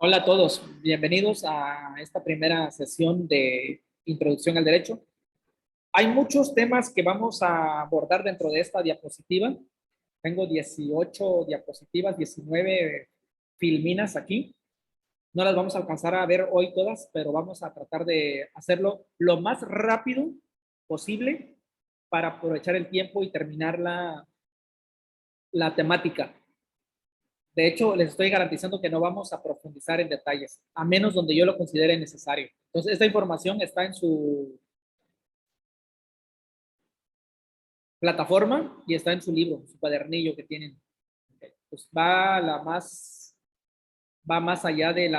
Hola a todos, bienvenidos a esta primera sesión de Introducción al Derecho. Hay muchos temas que vamos a abordar dentro de esta diapositiva. Tengo 18 diapositivas, 19 filminas aquí. No las vamos a alcanzar a ver hoy todas, pero vamos a tratar de hacerlo lo más rápido posible para aprovechar el tiempo y terminar la temática. De hecho, les estoy garantizando que no vamos a profundizar en detalles, a menos donde yo lo considere necesario. Entonces, esta información está en su plataforma y está en su libro, su cuadernillo que tienen. Pues va más allá de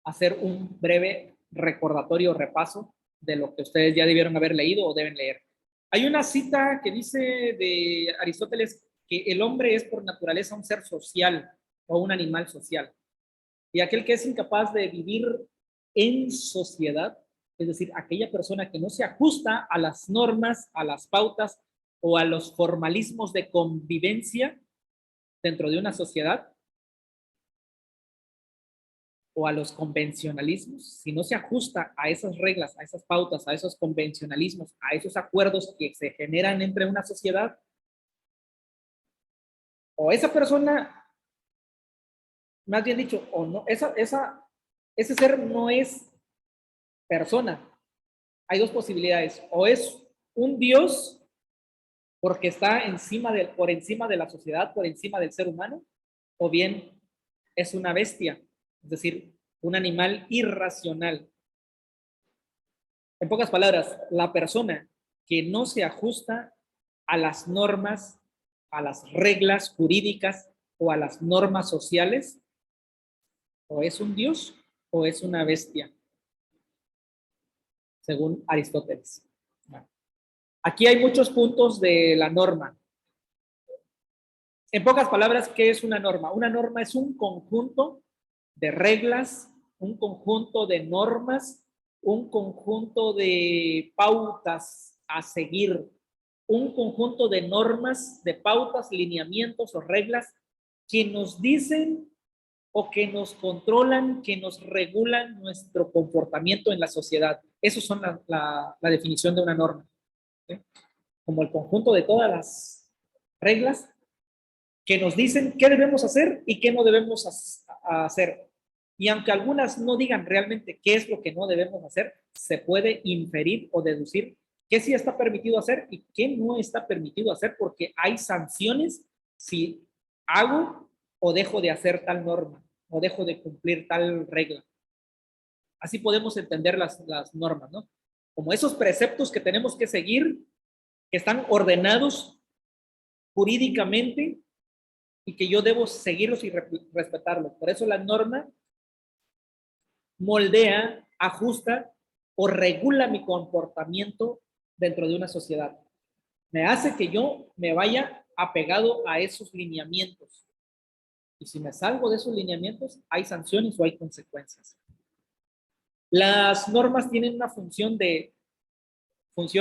hacer un breve recordatorio o repaso de lo que ustedes ya debieron haber leído o deben leer. Hay una cita que dice de Aristóteles que el hombre es por naturaleza un ser social o un animal social. Y aquel que es incapaz de vivir en sociedad, es decir, aquella persona que no se ajusta a las normas, a las pautas o a los formalismos de convivencia dentro de una sociedad o a los convencionalismos, si no se ajusta a esas reglas, a esas pautas, a esos convencionalismos, a esos acuerdos que se generan entre una sociedad, o esa persona, más bien dicho, o no, ese ser no es persona. Hay dos posibilidades, o es un Dios porque está por encima de la sociedad, por encima del ser humano, o bien es una bestia, es decir, un animal irracional. En pocas palabras, la persona que no se ajusta a las normas, a las reglas jurídicas o a las normas sociales, o es un Dios o es una bestia, según Aristóteles. Aquí hay muchos puntos de la norma. En pocas palabras, ¿qué es una norma? Una norma es un conjunto de reglas, un conjunto de normas, un conjunto de pautas a seguir, un conjunto de normas, de pautas, lineamientos o reglas que nos dicen o que nos controlan, que nos regulan nuestro comportamiento en la sociedad. Eso son la definición de una norma. ¿Sí? Como el conjunto de todas las reglas que nos dicen qué debemos hacer y qué no debemos hacer. Y aunque algunas no digan realmente qué es lo que no debemos hacer, se puede inferir o deducir qué sí está permitido hacer y qué no está permitido hacer, porque hay sanciones si hago o dejo de hacer tal norma o dejo de cumplir tal regla. Así podemos entender las normas, ¿no? Como esos preceptos que tenemos que seguir, que están ordenados jurídicamente y que yo debo seguirlos y respetarlos. Por eso la norma moldea, ajusta o regula mi comportamiento dentro de una sociedad. Me hace que yo me vaya apegado a esos lineamientos. Y si me salgo de esos lineamientos, hay sanciones o hay consecuencias. Las normas tienen una función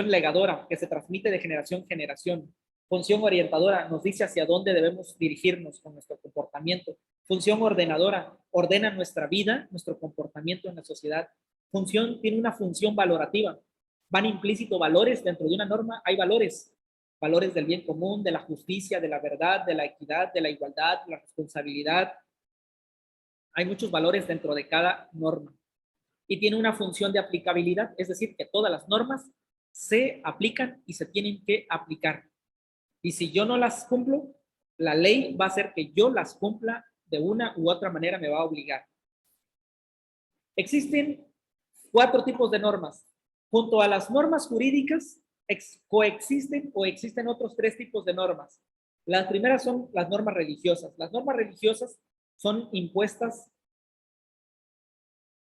legadora que se transmite de generación en generación. Función orientadora nos dice hacia dónde debemos dirigirnos con nuestro comportamiento. Función ordenadora ordena nuestra vida, nuestro comportamiento en la sociedad. Tiene una función valorativa. Van implícitos valores dentro de una norma, hay valores. Valores del bien común, de la justicia, de la verdad, de la equidad, de la igualdad, de la responsabilidad. Hay muchos valores dentro de cada norma. Y tiene una función de aplicabilidad, es decir, que todas las normas se aplican y se tienen que aplicar. Y si yo no las cumplo, la ley va a hacer que yo las cumpla de una u otra manera, me va a obligar. Existen 4 tipos de normas. Junto a las normas jurídicas, coexisten o existen otros 3 tipos de normas. Las primeras son las normas religiosas. Las normas religiosas son impuestas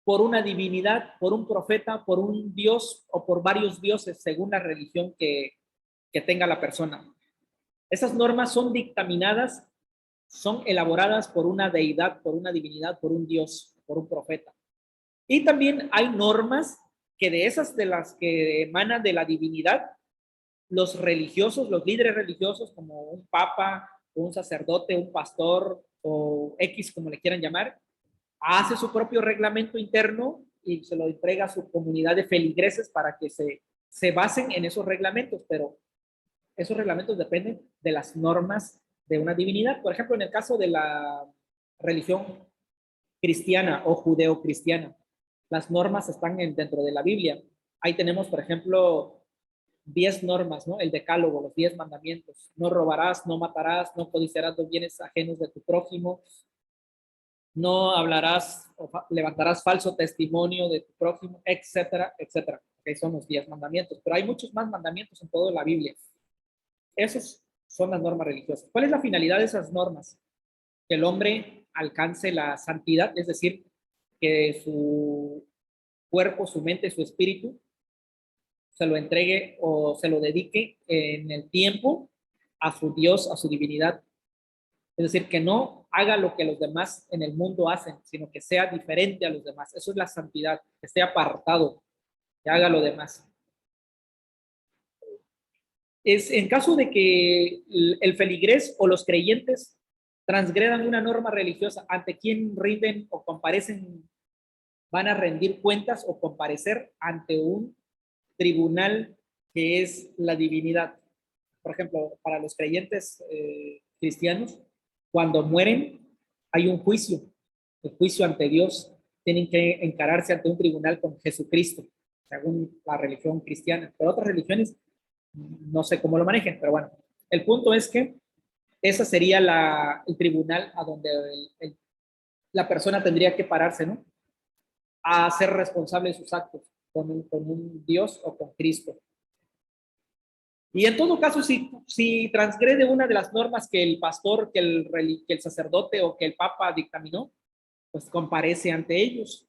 por una divinidad, por un profeta, por un dios o por varios dioses, según la religión que tenga la persona. Esas normas son dictaminadas, son elaboradas por una deidad, por una divinidad, por un dios, por un profeta. Y también hay normas que de las que emanan de la divinidad, los religiosos, los líderes religiosos, como un papa, un sacerdote, un pastor o X, como le quieran llamar, hace su propio reglamento interno y se lo entrega a su comunidad de feligreses para que se basen en esos reglamentos, pero esos reglamentos dependen de las normas de una divinidad. Por ejemplo, en el caso de la religión cristiana o judeocristiana, las normas están dentro de la Biblia. Ahí tenemos, por ejemplo, 10 normas, ¿no? El decálogo, los 10 mandamientos. No robarás, no matarás, no codiciarás los bienes ajenos de tu prójimo, no hablarás o levantarás falso testimonio de tu prójimo, etcétera, etcétera. Okay, son los 10 mandamientos, pero hay muchos más mandamientos en toda la Biblia. Esas son las normas religiosas. ¿Cuál es la finalidad de esas normas? Que el hombre alcance la santidad, es decir, que su cuerpo, su mente, su espíritu se lo entregue o se lo dedique en el tiempo a su Dios, a su divinidad. Es decir, que no haga lo que los demás en el mundo hacen, sino que sea diferente a los demás. Eso es la santidad, que esté apartado, que haga lo demás. Es en caso de que el feligrés o los creyentes transgredan una norma religiosa, ante quien rinden o comparecen, van a rendir cuentas o comparecer ante un tribunal que es la divinidad. Por ejemplo, para los creyentes cristianos, cuando mueren, hay un juicio, el juicio ante Dios. Tienen que encararse ante un tribunal con Jesucristo, según la religión cristiana. Pero otras religiones no sé cómo lo manejen, pero bueno, el punto es que esa sería el tribunal a donde la persona tendría que pararse, ¿no? A ser responsable de sus actos con un Dios o con Cristo. Y en todo caso, si transgrede una de las normas que el pastor, que el sacerdote o que el papa dictaminó, pues comparece ante ellos.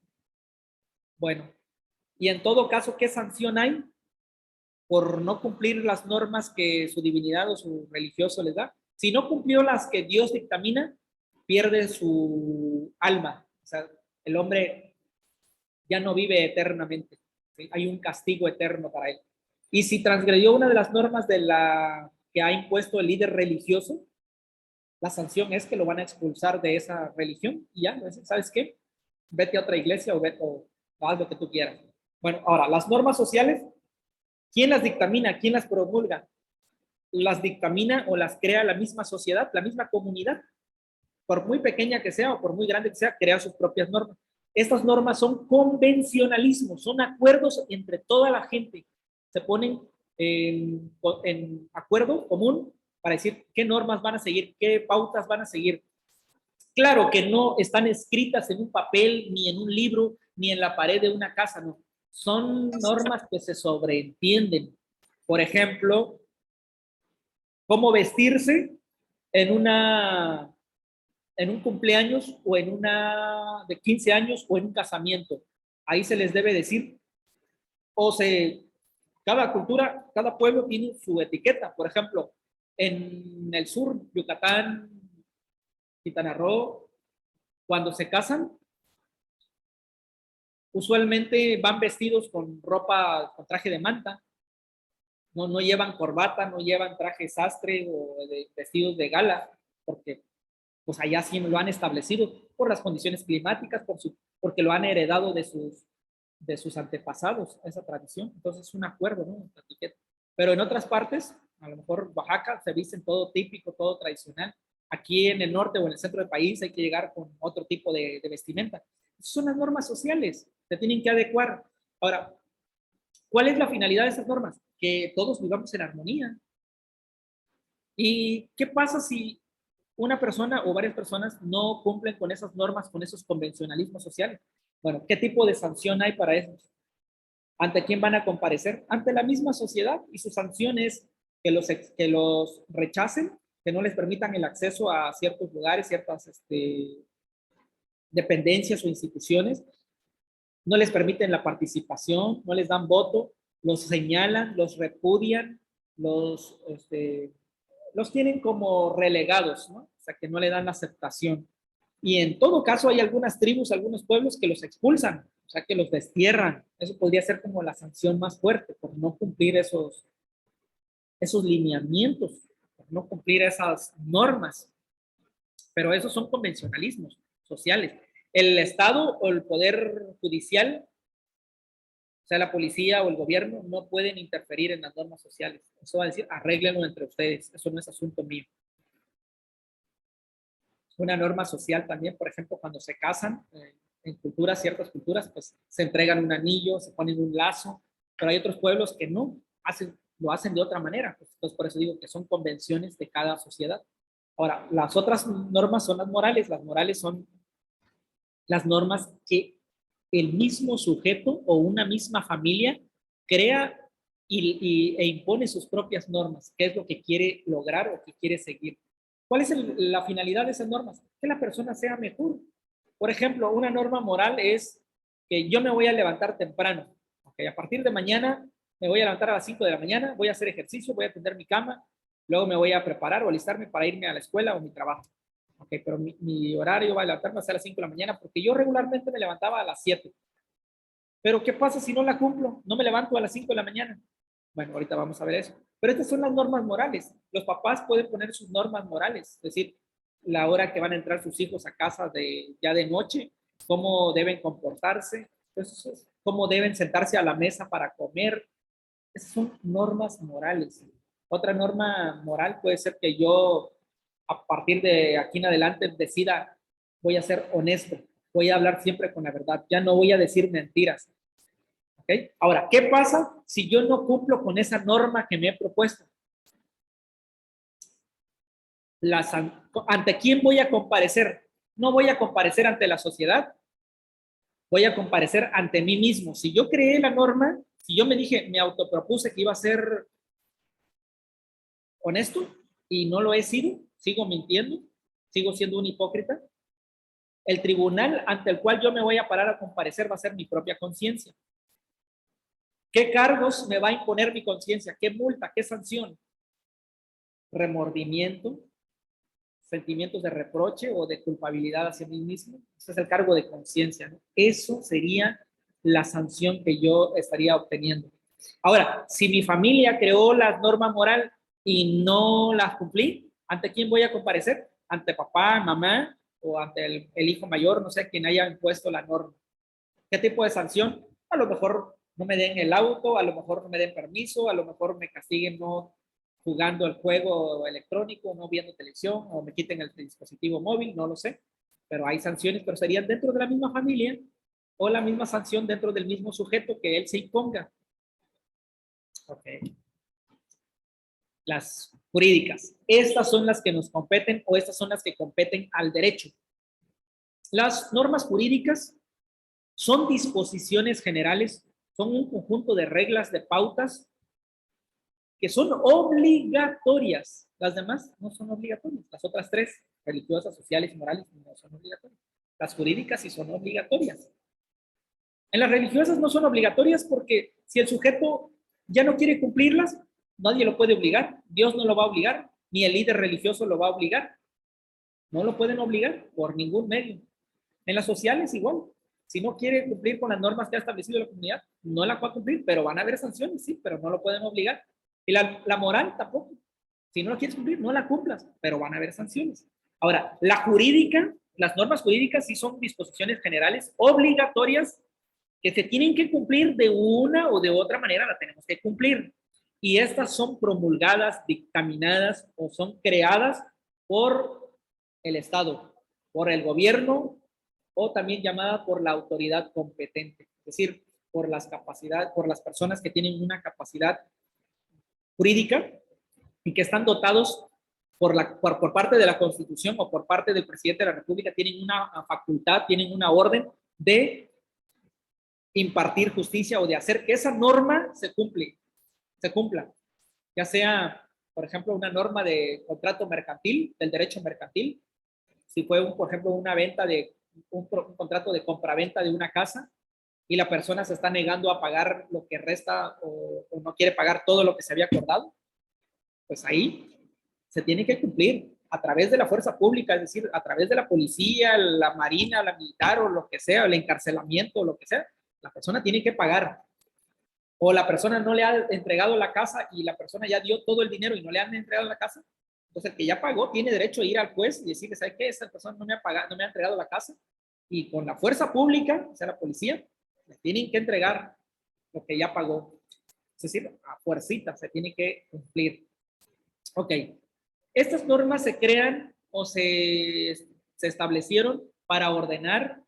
Bueno, y en todo caso, ¿qué sanción hay por no cumplir las normas que su divinidad o su religioso les da? Si no cumplió las que Dios dictamina, pierde su alma. O sea, el hombre ya no vive eternamente. ¿Sí? Hay un castigo eterno para él. Y si transgredió una de las normas que ha impuesto el líder religioso, la sanción es que lo van a expulsar de esa religión y ya, ¿sabes qué? Vete a otra iglesia o haz lo que tú quieras. Bueno, ahora, las normas sociales, ¿quién las dictamina? ¿Quién las promulga? Las dictamina o las crea la misma sociedad, la misma comunidad. Por muy pequeña que sea o por muy grande que sea, crea sus propias normas. Estas normas son convencionalismos, son acuerdos entre toda la gente. Se ponen en acuerdo común para decir qué normas van a seguir, qué pautas van a seguir. Claro que no están escritas en un papel, ni en un libro, ni en la pared de una casa, no. Son normas que se sobreentienden. Por ejemplo, cómo vestirse en en un cumpleaños o en una de 15 años o en un casamiento. Ahí se les debe decir, cada cultura, cada pueblo tiene su etiqueta. Por ejemplo, en el sur, Yucatán, Quintana Roo, cuando se casan, usualmente van vestidos con ropa, con traje de manta. No llevan corbata, no llevan traje sastre o vestidos de gala, porque pues allá sí lo han establecido por las condiciones climáticas, porque lo han heredado de sus antepasados, esa tradición. Entonces es un acuerdo, ¿no? Pero en otras partes, a lo mejor Oaxaca, se visten todo típico, todo tradicional. Aquí en el norte o en el centro del país hay que llegar con otro tipo de vestimenta. Son las normas sociales, se tienen que adecuar. Ahora, ¿cuál es la finalidad de esas normas? Que todos vivamos en armonía. ¿Y qué pasa si una persona o varias personas no cumplen con esas normas, con esos convencionalismos sociales? Bueno, ¿qué tipo de sanción hay para eso? ¿Ante quién van a comparecer? Ante la misma sociedad, y su sanción es que los rechacen, que no les permitan el acceso a ciertos lugares, ciertas dependencias o instituciones, no les permiten la participación, no les dan voto, los señalan, los repudian, los tienen como relegados, ¿no? O sea, que no le dan aceptación. Y en todo caso hay algunas tribus, algunos pueblos que los expulsan, o sea, que los destierran. Eso podría ser como la sanción más fuerte por no cumplir esos lineamientos, por no cumplir esas normas. Pero esos son convencionalismos sociales. El Estado o el Poder Judicial, o sea, la policía o el gobierno, no pueden interferir en las normas sociales. Eso va a decir, arréglenlo entre ustedes. Eso no es asunto mío. Una norma social también, por ejemplo, cuando se casan, en culturas, ciertas culturas, pues se entregan un anillo, se ponen un lazo, pero hay otros pueblos que no, lo hacen de otra manera. Pues, entonces, por eso digo que son convenciones de cada sociedad. Ahora, las otras normas son las morales. Las morales son las normas que el mismo sujeto o una misma familia crea e impone sus propias normas, qué es lo que quiere lograr o que quiere seguir. ¿Cuál es la finalidad de esas normas? Que la persona sea mejor. Por ejemplo, una norma moral es que yo me voy a levantar temprano. Okay, a partir de mañana me voy a levantar a las 5 de la mañana, voy a hacer ejercicio, voy a tender mi cama, luego me voy a preparar o alistarme para irme a la escuela o mi trabajo. Ok, pero mi horario va a levantarme a las 5 de la mañana porque yo regularmente me levantaba a las 7. Pero ¿qué pasa si no la cumplo? No me levanto a las 5 de la mañana. Bueno, ahorita vamos a ver eso. Pero estas son las normas morales. Los papás pueden poner sus normas morales, es decir, la hora que van a entrar sus hijos a casa ya de noche, cómo deben comportarse, entonces, cómo deben sentarse a la mesa para comer. Esas son normas morales. Otra norma moral puede ser que yo, a partir de aquí en adelante, decida, voy a ser honesto, voy a hablar siempre con la verdad, ya no voy a decir mentiras. ¿Okay? Ahora, ¿qué pasa si yo no cumplo con esa norma que me he propuesto? ¿Ante quién voy a comparecer? No voy a comparecer ante la sociedad, voy a comparecer ante mí mismo. Si yo creé la norma, si yo me autopropuse que iba a ser honesto y no lo he sido, sigo mintiendo, sigo siendo un hipócrita, el tribunal ante el cual yo me voy a parar a comparecer va a ser mi propia conciencia. ¿Qué cargos me va a imponer mi conciencia? ¿Qué multa? ¿Qué sanción? Remordimiento, sentimientos de reproche o de culpabilidad hacia mí mismo. Ese es el cargo de conciencia, ¿no? Eso sería la sanción que yo estaría obteniendo. Ahora, si mi familia creó la norma moral y no las cumplí, ¿ante quién voy a comparecer? Ante papá, mamá o ante el hijo mayor, no sé, quien haya impuesto la norma. ¿Qué tipo de sanción? A lo mejor no me den el auto, a lo mejor no me den permiso, a lo mejor me castiguen no jugando el juego electrónico, no viendo televisión, o me quiten el dispositivo móvil, no lo sé. Pero hay sanciones, pero serían dentro de la misma familia o la misma sanción dentro del mismo sujeto que él se imponga. Ok. Las jurídicas. Estas son las que nos competen o estas son las que competen al derecho. Las normas jurídicas son disposiciones generales, son un conjunto de reglas, de pautas que son obligatorias. Las demás no son obligatorias. Las otras tres, religiosas, sociales y morales, no son obligatorias. Las jurídicas sí son obligatorias. En las religiosas no son obligatorias porque si el sujeto ya no quiere cumplirlas, nadie lo puede obligar. Dios no lo va a obligar, ni el líder religioso lo va a obligar. No lo pueden obligar por ningún medio. En las sociales igual. Si no quiere cumplir con las normas que ha establecido la comunidad, no la va a cumplir, pero van a haber sanciones, sí, pero no lo pueden obligar. Y la moral tampoco. Si no la quieres cumplir, no la cumplas, pero van a haber sanciones. Ahora, la jurídica, las normas jurídicas sí son disposiciones generales obligatorias que se tienen que cumplir de una o de otra manera, la tenemos que cumplir. Y estas son promulgadas, dictaminadas o son creadas por el Estado, por el gobierno o también llamada por la autoridad competente, es decir, por las capacidades, por las personas que tienen una capacidad jurídica y que están dotados por parte de la Constitución o por parte del presidente de la República, tienen una facultad, tienen una orden de impartir justicia o de hacer que esa norma se cumpla, ya sea, por ejemplo, una norma de contrato mercantil, del derecho mercantil, si fue, por ejemplo, una venta de un contrato de compraventa de una casa y la persona se está negando a pagar lo que resta o no quiere pagar todo lo que se había acordado, pues ahí se tiene que cumplir a través de la fuerza pública, es decir, a través de la policía, la marina, la militar o lo que sea, el encarcelamiento o lo que sea, la persona tiene que pagar. O la persona no le ha entregado la casa y la persona ya dio todo el dinero y no le han entregado la casa, entonces el que ya pagó tiene derecho a ir al juez y decirle, ¿sabe qué? Esa persona no me ha pagado, no me ha entregado la casa, y con la fuerza pública, o sea, la policía, le tienen que entregar lo que ya pagó. Es decir, a fuercita se tiene que cumplir. Ok. Estas normas se crean o se establecieron para ordenar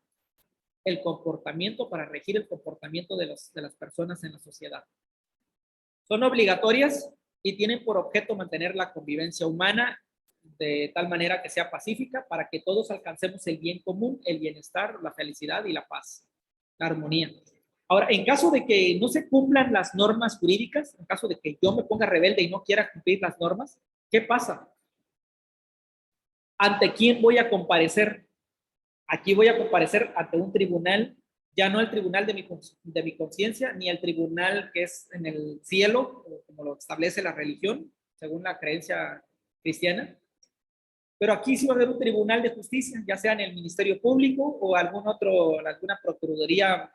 el comportamiento, para regir el comportamiento de las personas en la sociedad. Son obligatorias y tienen por objeto mantener la convivencia humana de tal manera que sea pacífica para que todos alcancemos el bien común, el bienestar, la felicidad y la paz, la armonía. Ahora, en caso de que no se cumplan las normas jurídicas, en caso de que yo me ponga rebelde y no quiera cumplir las normas, ¿qué pasa? ¿Ante quién voy a comparecer? Aquí voy a comparecer ante un tribunal, ya no el tribunal de mi conciencia, ni el tribunal que es en el cielo, como lo establece la religión, según la creencia cristiana, pero aquí sí va a haber un tribunal de justicia, ya sea en el Ministerio Público o alguna Procuraduría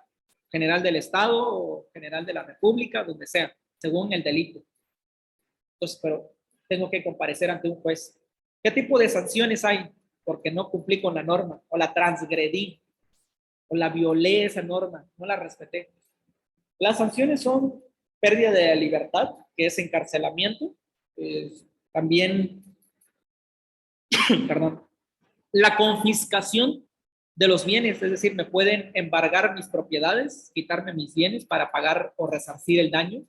General del Estado o General de la República, donde sea, según el delito. Entonces, pero tengo que comparecer ante un juez. ¿Qué tipo de sanciones hay? Porque no cumplí con la norma, o la transgredí, o la violé esa norma, no la respeté. Las sanciones son pérdida de libertad, que es encarcelamiento, también, perdón, la confiscación de los bienes, es decir, me pueden embargar mis propiedades, quitarme mis bienes para pagar o resarcir el daño,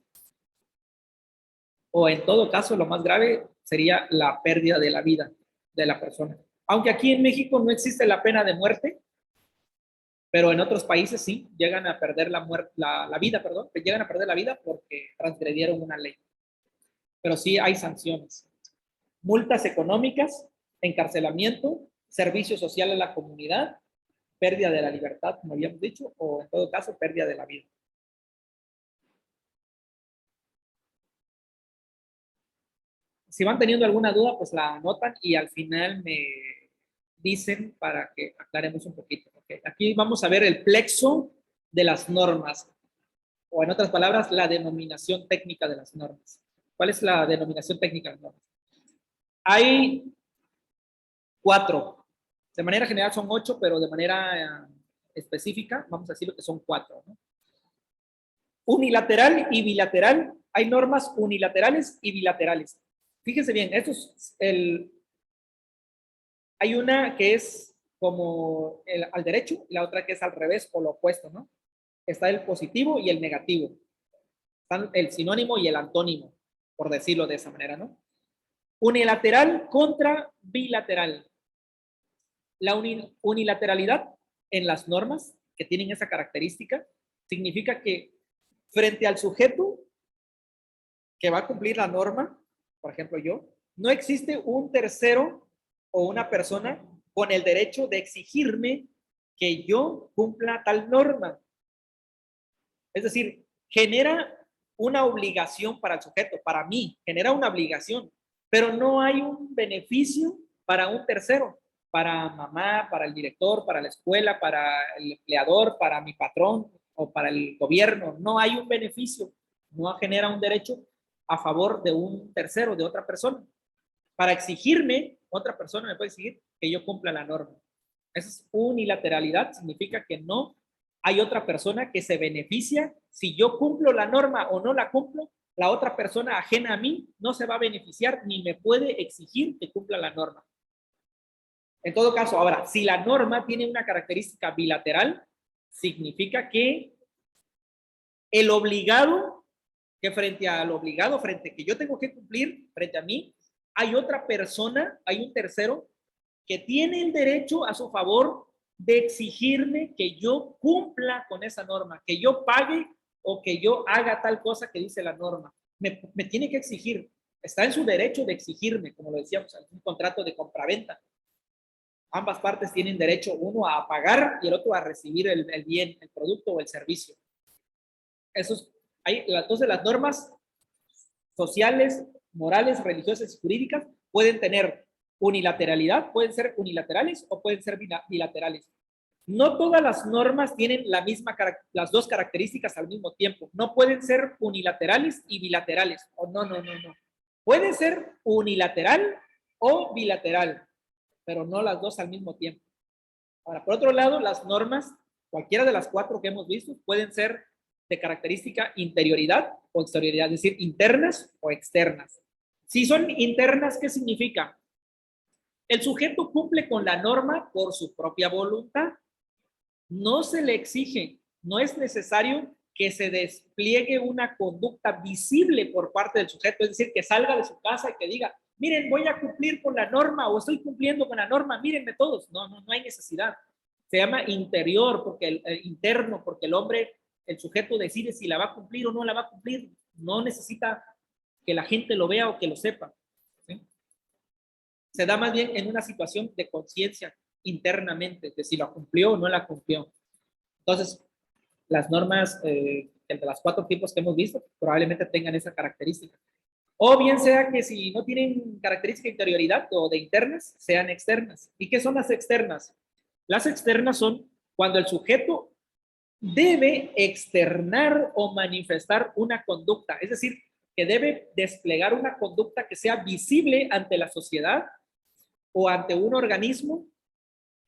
o en todo caso, lo más grave sería la pérdida de la vida de la persona. Aunque aquí en México no existe la pena de muerte, pero en otros países sí, llegan a perder la vida, perdón, llegan a perder la vida porque transgredieron una ley. Pero sí hay sanciones. Multas económicas, encarcelamiento, servicio social a la comunidad, pérdida de la libertad, como habíamos dicho, o en todo caso, pérdida de la vida. Si van teniendo alguna duda, pues la anotan y al final me dicen para que aclaremos un poquito. ¿Okay? Aquí vamos a ver el plexo de las normas, o en otras palabras, la denominación técnica de las normas. ¿Cuál es la denominación técnica de las normas? Hay 4. De manera general son 8, pero de manera específica, vamos a decir que son 4. ¿No? Unilateral y bilateral. Hay normas unilaterales y bilaterales. Fíjense bien, esto es hay una que es como al derecho y la otra que es al revés o lo opuesto, ¿no? Está el positivo y el negativo. Están el sinónimo y el antónimo, por decirlo de esa manera, ¿no? Unilateral contra bilateral. La unilateralidad en las normas que tienen esa característica significa que frente al sujeto que va a cumplir la norma, por ejemplo yo, no existe un tercero o una persona con el derecho de exigirme que yo cumpla tal norma. Es decir, genera una obligación para el sujeto, para mí, genera una obligación, pero no hay un beneficio para un tercero, para mamá, para el director, para la escuela, para el empleador, para mi patrón o para el gobierno. No hay un beneficio, no genera un derecho a favor de un tercero, de otra persona. Para exigirme, otra persona me puede exigir que yo cumpla la norma. Esa es unilateralidad, significa que no hay otra persona que se beneficia. Si yo cumplo la norma o no la cumplo, la otra persona ajena a mí no se va a beneficiar ni me puede exigir que cumpla la norma. En todo caso, ahora, si la norma tiene una característica bilateral, significa que el obligado, que frente al obligado, frente a que yo tengo que cumplir, frente a mí, hay otra persona, hay un tercero que tiene el derecho a su favor de exigirme que yo cumpla con esa norma, que yo pague o que yo haga tal cosa que dice la norma. Me tiene que exigir, está en su derecho de exigirme, como lo decíamos, un contrato de compraventa. Ambas partes tienen derecho, uno a pagar y el otro a recibir el bien, el producto o el servicio. Entonces las normas sociales, morales, religiosas y jurídicas pueden tener unilateralidad, pueden ser unilaterales o pueden ser bilaterales. No todas las normas tienen las dos características al mismo tiempo. No pueden ser unilaterales y bilaterales. No. Pueden ser unilateral o bilateral, pero no las dos al mismo tiempo. Ahora, por otro lado, las normas, cualquiera de las cuatro que hemos visto, pueden ser de característica interioridad o exterioridad, es decir, internas o externas. Si son internas, ¿qué significa? El sujeto cumple con la norma por su propia voluntad. No se le exige, no es necesario que se despliegue una conducta visible por parte del sujeto, es decir, que salga de su casa y que diga, miren, voy a cumplir con la norma o estoy cumpliendo con la norma, mírenme todos. No hay necesidad. Se llama interior, porque interno, porque el hombre, el sujeto decide si la va a cumplir o no la va a cumplir. No necesita que la gente lo vea o que lo sepa. ¿Sí? Se da más bien en una situación de conciencia internamente, de si la cumplió o no la cumplió. Entonces, las normas, de las cuatro tipos que hemos visto, probablemente tengan esa característica. O bien sea que si no tienen característica de interioridad o de internas, sean externas. ¿Y qué son las externas? Las externas son cuando el sujeto debe externar o manifestar una conducta, es decir, que debe desplegar una conducta que sea visible ante la sociedad o ante un organismo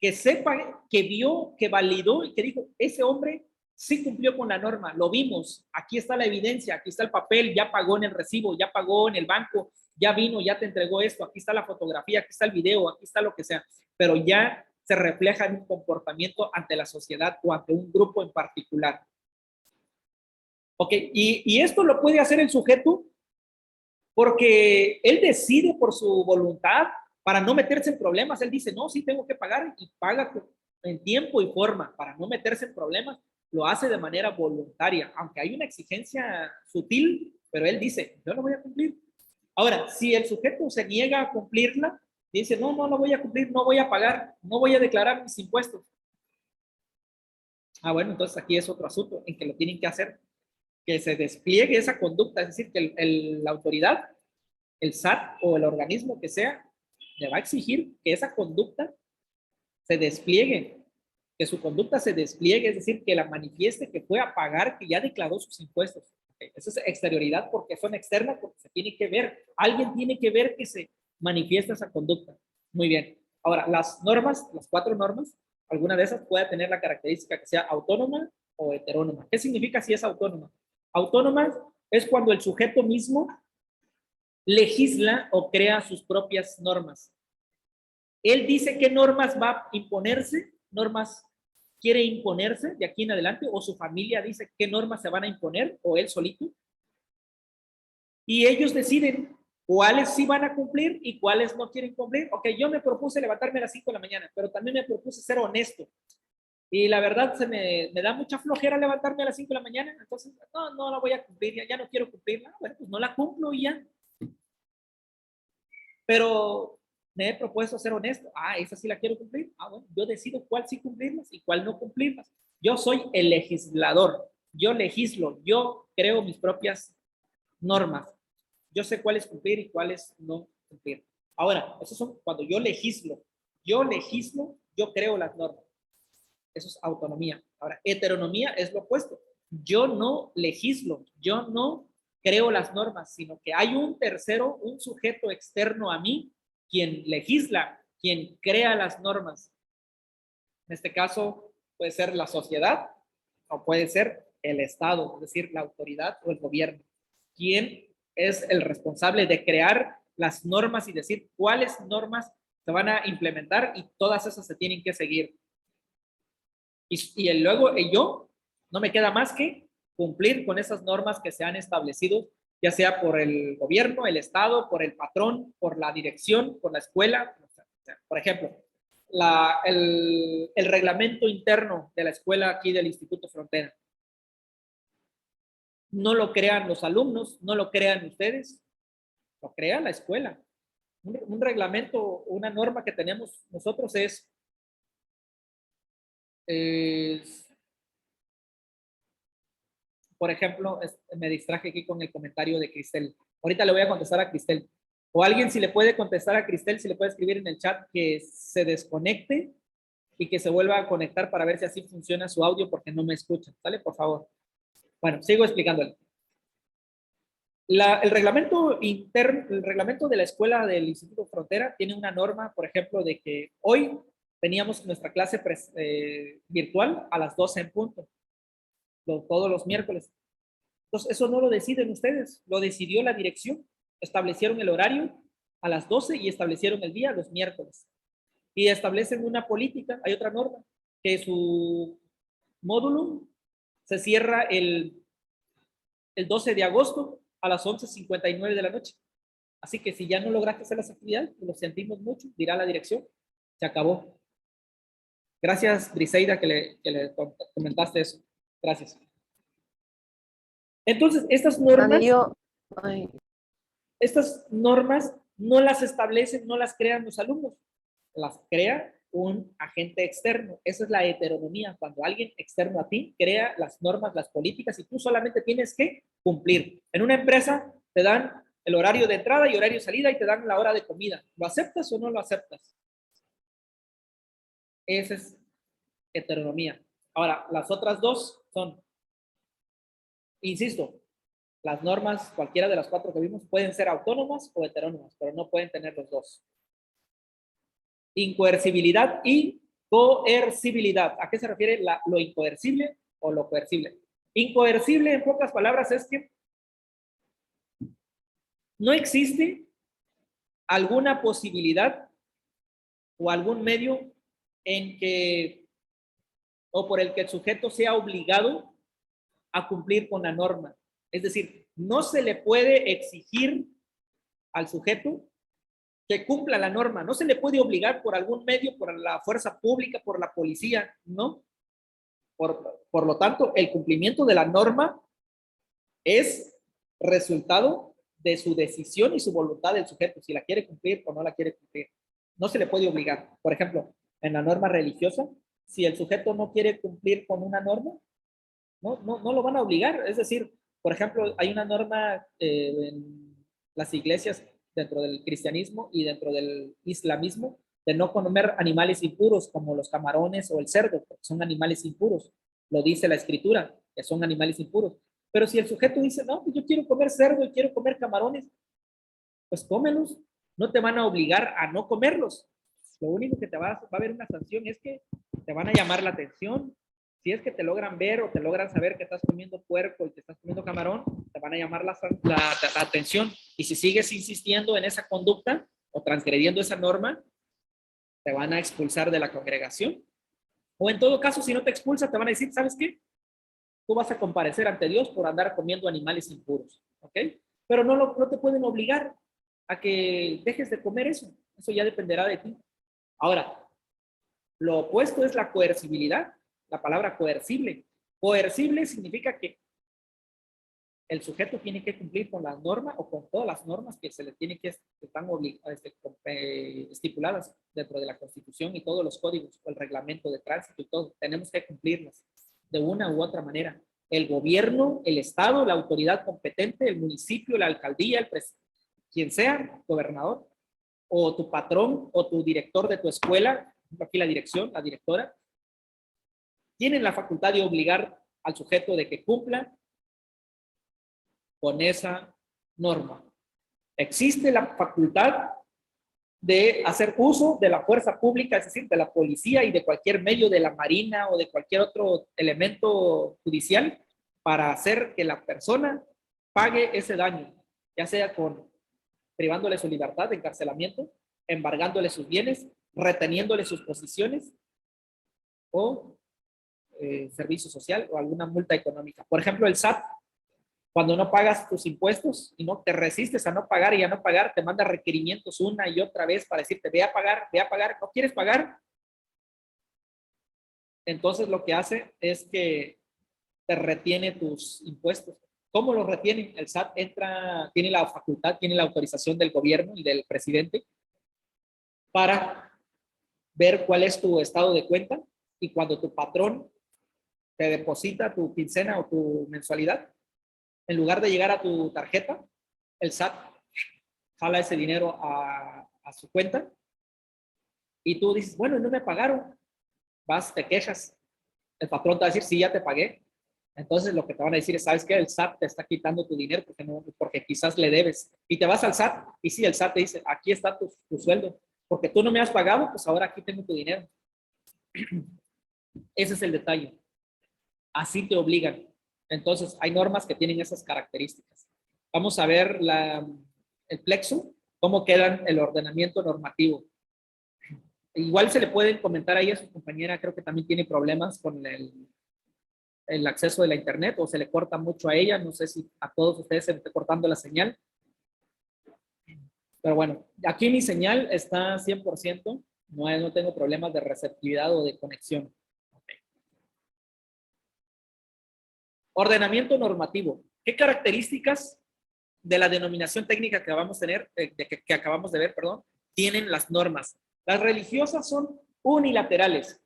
que sepa, que vio, que validó y que dijo, ese hombre sí cumplió con la norma, lo vimos, aquí está la evidencia, aquí está el papel, ya pagó en el recibo, ya pagó en el banco, ya vino, ya te entregó esto, aquí está la fotografía, aquí está el video, aquí está lo que sea, pero ya se refleja en un comportamiento ante la sociedad o ante un grupo en particular. Ok, y esto lo puede hacer el sujeto porque él decide por su voluntad para no meterse en problemas. Él dice, no, sí tengo que pagar y paga en tiempo y forma para no meterse en problemas. Lo hace de manera voluntaria, aunque hay una exigencia sutil, pero él dice, yo lo voy a cumplir. Ahora, si el sujeto se niega a cumplirla, dice, no lo voy a cumplir, no voy a pagar, no voy a declarar mis impuestos. Ah, bueno, entonces aquí es otro asunto en que lo tienen que hacer, que se despliegue esa conducta, es decir, que la autoridad, el SAT o el organismo que sea, le va a exigir que esa conducta se despliegue, que su conducta se despliegue, es decir, que la manifieste, que fue a pagar, que ya declaró sus impuestos. Okay. Esa es exterioridad porque son externas, porque se tiene que ver, alguien tiene que ver que se manifiesta esa conducta. Muy bien. Ahora, las normas, las cuatro normas, alguna de esas puede tener la característica que sea autónoma o heterónoma. ¿Qué significa si es autónoma? Autónoma es cuando el sujeto mismo legisla o crea sus propias normas. Él dice qué normas va a imponerse, normas quiere imponerse de aquí en adelante, o su familia dice qué normas se van a imponer, o él solito. Y ellos deciden cuáles sí van a cumplir y cuáles no quieren cumplir. Ok, yo me propuse levantarme a las 5 de la mañana, pero también me propuse ser honesto. Y la verdad me da mucha flojera levantarme a las 5 de la mañana, entonces no la voy a cumplir, ya no quiero cumplirla. Bueno, pues no la cumplo y ya. Pero me he propuesto ser honesto. Ah, esa sí la quiero cumplir. Ah, bueno, yo decido cuál sí cumplirlas y cuál no cumplirlas. Yo soy el legislador. Yo legislo. Yo creo mis propias normas. Yo sé cuáles cumplir y cuáles no cumplir. Ahora, esos son cuando yo legislo. Yo legislo, yo creo las normas. Eso es autonomía. Ahora, heteronomía es lo opuesto. Yo no legislo, yo no creo las normas, sino que hay un tercero, un sujeto externo a mí, quien legisla, quien crea las normas. En este caso, puede ser la sociedad o puede ser el Estado, es decir, la autoridad o el gobierno. ¿Quién es el responsable de crear las normas y decir cuáles normas se van a implementar y todas esas se tienen que seguir? Y luego yo no me queda más que cumplir con esas normas que se han establecido, ya sea por el gobierno, el Estado, por el patrón, por la dirección, por la escuela. Por ejemplo, el reglamento interno de la escuela aquí del Instituto Frontera. No lo crean los alumnos, no lo crean ustedes, lo crea la escuela. Un reglamento, una norma que tenemos nosotros es por ejemplo, me distraje aquí con el comentario de Cristel. Ahorita le voy a contestar a Cristel. O alguien si le puede contestar a Cristel, si le puede escribir en el chat que se desconecte y que se vuelva a conectar para ver si así funciona su audio porque no me escucha. ¿Sale? Por favor. Bueno, sigo explicándole. El reglamento interno, el reglamento de la escuela del Instituto Frontera tiene una norma, por ejemplo, de que hoy teníamos nuestra clase virtual a las 12 en punto, todos los miércoles. Entonces, eso no lo deciden ustedes, lo decidió la dirección. Establecieron el horario a las 12 y establecieron el día los miércoles. Y establecen una política, hay otra norma, que su módulo se cierra el 12 de agosto a las 11:59 de la noche. Así que si ya no lograste hacer las actividades, lo sentimos mucho, dirá la dirección, se acabó. Gracias, Briseida, que le comentaste eso. Gracias. Entonces, estas normas no las establecen, no las crean los alumnos, las crea un agente externo. Esa es la heteronomía, cuando alguien externo a ti crea las normas, las políticas, y tú solamente tienes que cumplir. En una empresa te dan el horario de entrada y horario de salida y te dan la hora de comida. ¿Lo aceptas o no lo aceptas? Esa es heteronomía. Ahora, las otras dos son, insisto, las normas, cualquiera de las cuatro que vimos, pueden ser autónomas o heterónomas, pero no pueden tener los dos. Incoercibilidad y coercibilidad. ¿A qué se refiere lo incoercible o lo coercible? Incoercible, en pocas palabras, es que no existe alguna posibilidad o algún medio en que o por el que el sujeto sea obligado a cumplir con la norma. Es decir, no se le puede exigir al sujeto que cumpla la norma, no se le puede obligar por algún medio, por la fuerza pública, por la policía, ¿no? Por lo tanto, el cumplimiento de la norma es resultado de su decisión y su voluntad del sujeto, si la quiere cumplir o no la quiere cumplir. No se le puede obligar. Por ejemplo, en la norma religiosa, si el sujeto no quiere cumplir con una norma, no lo van a obligar. Es decir, por ejemplo, hay una norma en las iglesias dentro del cristianismo y dentro del islamismo de no comer animales impuros como los camarones o el cerdo, porque son animales impuros. Lo dice la escritura, que son animales impuros. Pero si el sujeto dice, no, pues yo quiero comer cerdo y quiero comer camarones, pues cómelos. No te van a obligar a no comerlos. Lo único que va a haber una sanción es que te van a llamar la atención. Si es que te logran ver o te logran saber que estás comiendo puerco y que estás comiendo camarón, te van a llamar la atención. Y si sigues insistiendo en esa conducta o transgrediendo esa norma, te van a expulsar de la congregación. O en todo caso, si no te expulsa, te van a decir, ¿sabes qué? Tú vas a comparecer ante Dios por andar comiendo animales impuros. ¿Ok? Pero no te pueden obligar a que dejes de comer eso. Eso ya dependerá de ti. Ahora, lo opuesto es la coercibilidad. La palabra coercible. Coercible significa que el sujeto tiene que cumplir con las normas o con todas las normas que se le tiene que están estipuladas dentro de la Constitución y todos los códigos, o el reglamento de tránsito y todo. Tenemos que cumplirlas de una u otra manera. El gobierno, el Estado, la autoridad competente, el municipio, la alcaldía, el presidente, quien sea, gobernador, o tu patrón o tu director de tu escuela, aquí la dirección, la directora, tienen la facultad de obligar al sujeto de que cumpla con esa norma. Existe la facultad de hacer uso de la fuerza pública, es decir, de la policía y de cualquier medio de la marina o de cualquier otro elemento judicial para hacer que la persona pague ese daño, ya sea con privándole su libertad de encarcelamiento, embargándole sus bienes, reteniéndole sus posiciones o servicio social o alguna multa económica. Por ejemplo, el SAT, cuando no pagas tus impuestos y no te resistes a no pagar y a no pagar, te manda requerimientos una y otra vez para decirte, ve a pagar, ¿no quieres pagar? Entonces lo que hace es que te retiene tus impuestos. ¿Cómo los retiene? El SAT tiene la facultad, tiene la autorización del gobierno y del presidente para ver cuál es tu estado de cuenta, y cuando tu patrón te deposita tu quincena o tu mensualidad, en lugar de llegar a tu tarjeta, el SAT jala ese dinero a su cuenta y tú dices, bueno, no me pagaron. Vas, te quejas. El patrón te va a decir, sí, ya te pagué. Entonces lo que te van a decir es, ¿sabes qué? El SAT te está quitando tu dinero porque quizás le debes. Y te vas al SAT y sí, el SAT te dice, aquí está tu sueldo. Porque tú no me has pagado, pues ahora aquí tengo tu dinero. Ese es el detalle. Así te obligan. Entonces, hay normas que tienen esas características. Vamos a ver el plexo, cómo queda el ordenamiento normativo. Igual se le pueden comentar ahí a su compañera, creo que también tiene problemas con el acceso de la internet o se le corta mucho a ella. No sé si a todos ustedes se está cortando la señal. Pero bueno, aquí mi señal está 100%. No tengo problemas de receptividad o de conexión. Okay. Ordenamiento normativo. ¿Qué características de la denominación técnica que acabamos de tener, que acabamos de ver, perdón, tienen las normas? Las religiosas son unilaterales.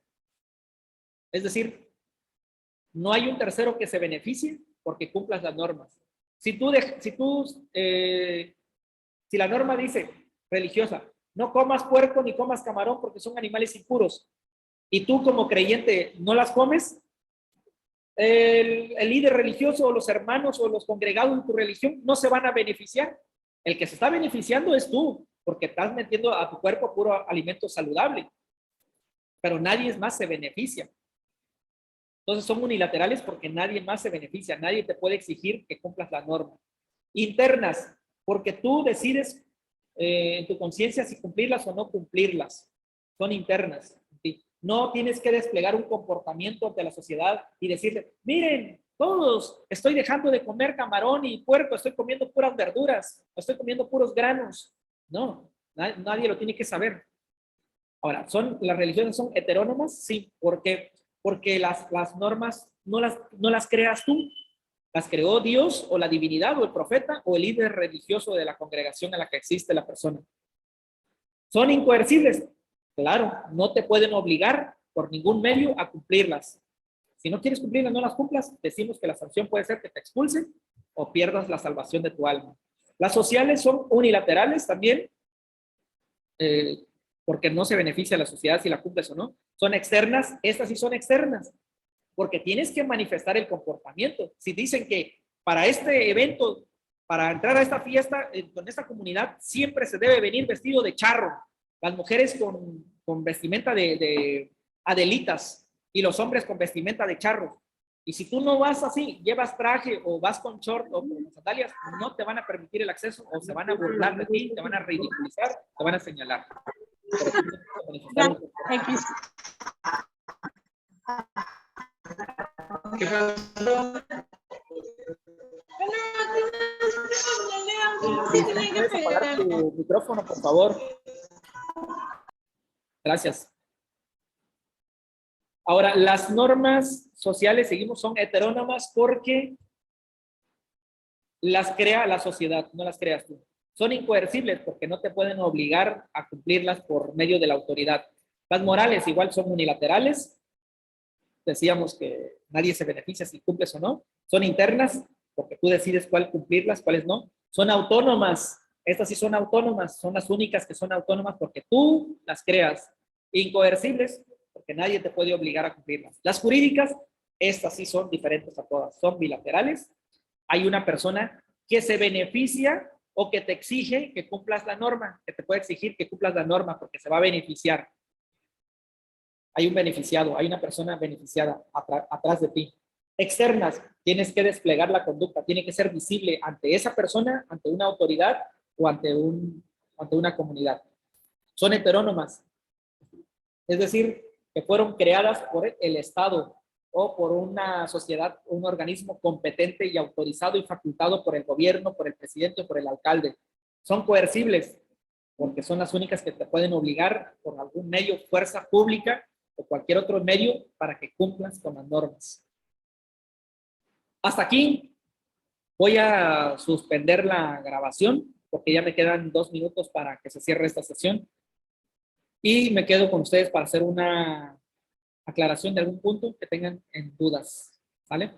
Es decir, no hay un tercero que se beneficie porque cumplas las normas. Si la norma dice, religiosa, no comas puerco ni comas camarón porque son animales impuros, y tú como creyente no las comes, el líder religioso o los hermanos o los congregados de tu religión no se van a beneficiar. El que se está beneficiando es tú, porque estás metiendo a tu cuerpo puro alimento saludable, pero nadie más se beneficia. Entonces son unilaterales porque nadie más se beneficia, nadie te puede exigir que cumplas la norma. Internas, porque tú decides en tu conciencia si cumplirlas o no cumplirlas. Son internas. ¿Sí? No tienes que desplegar un comportamiento ante la sociedad y decirle, miren, todos, estoy dejando de comer camarón y puerco, estoy comiendo puras verduras, estoy comiendo puros granos. No, nadie lo tiene que saber. Ahora, ¿las religiones son heterónomas? Sí, porque las normas no las creas tú, las creó Dios o la divinidad o el profeta o el líder religioso de la congregación en la que existe la persona. ¿Son incoercibles? Claro, no te pueden obligar por ningún medio a cumplirlas. Si no quieres cumplirlas, no las cumplas, decimos que la sanción puede ser que te expulsen o pierdas la salvación de tu alma. Las sociales son unilaterales también, porque no se beneficia a la sociedad si la cumples o no. Son externas, estas sí son externas, porque tienes que manifestar el comportamiento. Si dicen que para este evento, para entrar a esta fiesta, con esta comunidad, siempre se debe venir vestido de charro. Las mujeres con vestimenta de adelitas y los hombres con vestimenta de charros. Y si tú no vas así, llevas traje o vas con short o con sandalias, no te van a permitir el acceso o se van a burlar de ti, te van a ridiculizar, te van a señalar. ¿Qué pasó? ¿Puedes apagar tu micrófono, por favor? Gracias. Ahora, las normas sociales, seguimos, son heterónomas porque las crea la sociedad, no las creas tú. Son incoercibles porque no te pueden obligar a cumplirlas por medio de la autoridad. Las morales igual son unilaterales. Decíamos que nadie se beneficia si cumples o no. Son internas porque tú decides cuál cumplirlas, cuáles no. Son autónomas. Estas sí son autónomas, son las únicas que son autónomas porque tú las creas. Incoercibles porque nadie te puede obligar a cumplirlas. Las jurídicas, estas sí son diferentes a todas. Son bilaterales. Hay una persona que se beneficia o que te exige que cumplas la norma, que te puede exigir que cumplas la norma porque se va a beneficiar. Hay un beneficiado, hay una persona beneficiada atrás de ti. Externas, tienes que desplegar la conducta, tiene que ser visible ante esa persona, ante una autoridad o ante una comunidad. Son heterónomas, es decir, que fueron creadas por el Estado o por una sociedad, un organismo competente y autorizado y facultado por el gobierno, por el presidente o por el alcalde. Son coercibles porque son las únicas que te pueden obligar por algún medio, fuerza pública o cualquier otro medio para que cumplas con las normas. Hasta aquí voy a suspender la grabación porque ya me quedan 2 minutos para que se cierre esta sesión y me quedo con ustedes para hacer una aclaración de algún punto que tengan en dudas, ¿vale?